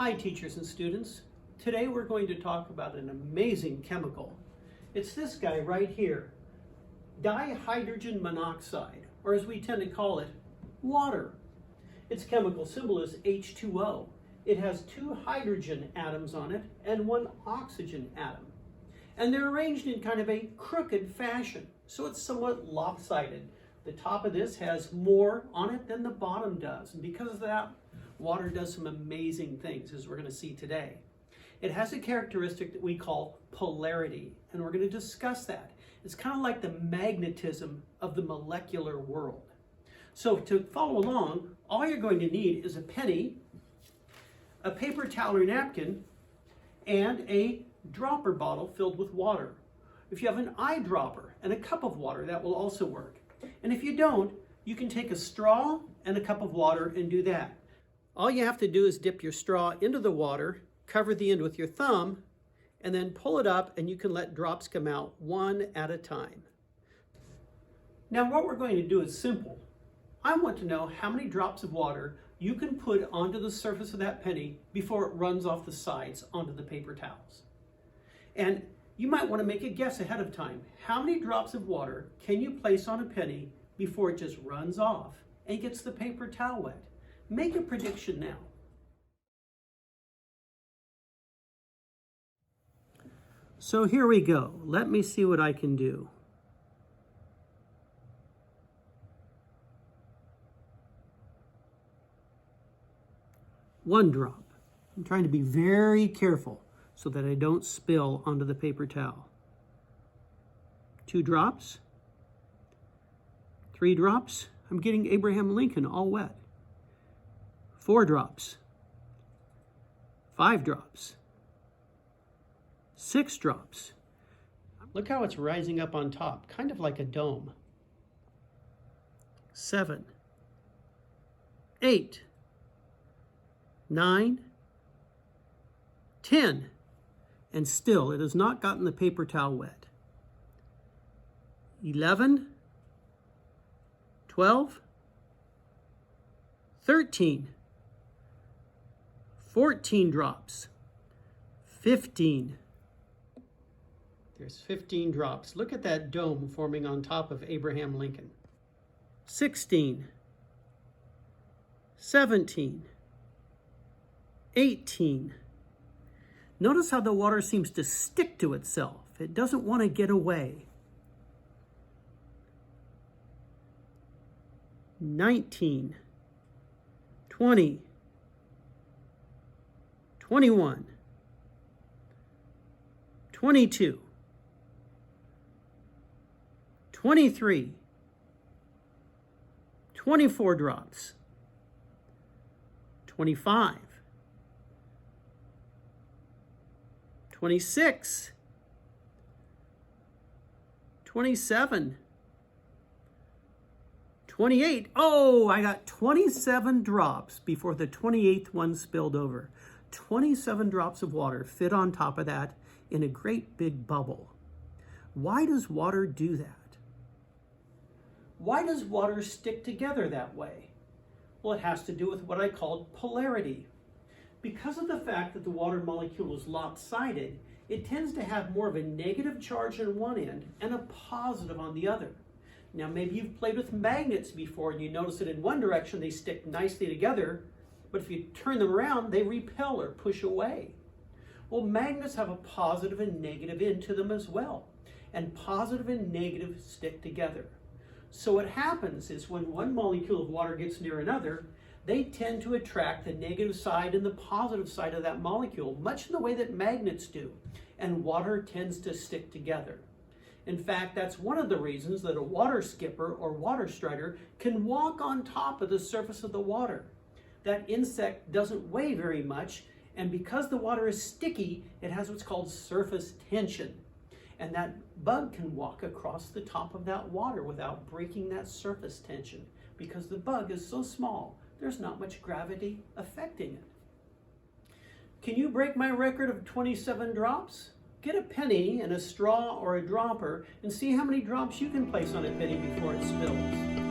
Hi teachers and students. Today we're going to talk about an amazing chemical. It's this guy right here, dihydrogen monoxide, or as we tend to call it, water. Its chemical symbol is H2O. It has 2 hydrogen atoms on it and 1 oxygen atom. And they're arranged in kind of a crooked fashion, so it's somewhat lopsided. The top of this has more on it than the bottom does, and because of that, water does some amazing things, as we're going to see today. It has a characteristic that we call polarity, and we're going to discuss that. It's kind of like the magnetism of the molecular world. So to follow along, all you're going to need is a penny, a paper towel or napkin, and a dropper bottle filled with water. If you have an eyedropper and a cup of water, that will also work. And if you don't, you can take a straw and a cup of water and do that. All you have to do is dip your straw into the water, cover the end with your thumb, and then pull it up, and you can let drops come out one at a time. Now what we're going to do is simple. I want to know how many drops of water you can put onto the surface of that penny before it runs off the sides onto the paper towels. And you might want to make a guess ahead of time. How many drops of water can you place on a penny before it just runs off and gets the paper towel wet? Make a prediction now. So here we go. Let me see what I can do. One drop. I'm trying to be very careful so that I don't spill onto the paper towel. 2 drops. 3 drops. I'm getting Abraham Lincoln all wet. 4 drops. 5 drops. 6 drops. Look how it's rising up on top, kind of like a dome. 7, 8, 9, 10, and still it has not gotten the paper towel wet. 11, 12, 13, 14 drops, 15. There's 15 drops. Look at that dome forming on top of Abraham Lincoln. 16, 17, 18. Notice how the water seems to stick to itself. It doesn't want to get away. 19, 20, 21, 22, 23, 24 drops, 25, 26, 27, 28. Oh, I got 27 drops before the 28th one spilled over. 27 drops of water fit on top of that in a great big bubble. Why does water do that? Why does water stick together that way? Well, it has to do with what I called polarity. Because of the fact that the water molecule is lopsided, it tends to have more of a negative charge on one end and a positive on the other. Now, maybe you've played with magnets before and you notice that in one direction they stick nicely together, but if you turn them around, they repel or push away. Well, magnets have a positive and negative end to them as well, and positive and negative stick together. So what happens is when one molecule of water gets near another, they tend to attract the negative side and the positive side of that molecule, much in the way that magnets do, and water tends to stick together. In fact, that's one of the reasons that a water skipper or water strider can walk on top of the surface of the water. That insect doesn't weigh very much, and because the water is sticky, it has what's called surface tension. And that bug can walk across the top of that water without breaking that surface tension, because the bug is so small, there's not much gravity affecting it. Can you break my record of 27 drops? Get a penny and a straw or a dropper and see how many drops you can place on a penny before it spills.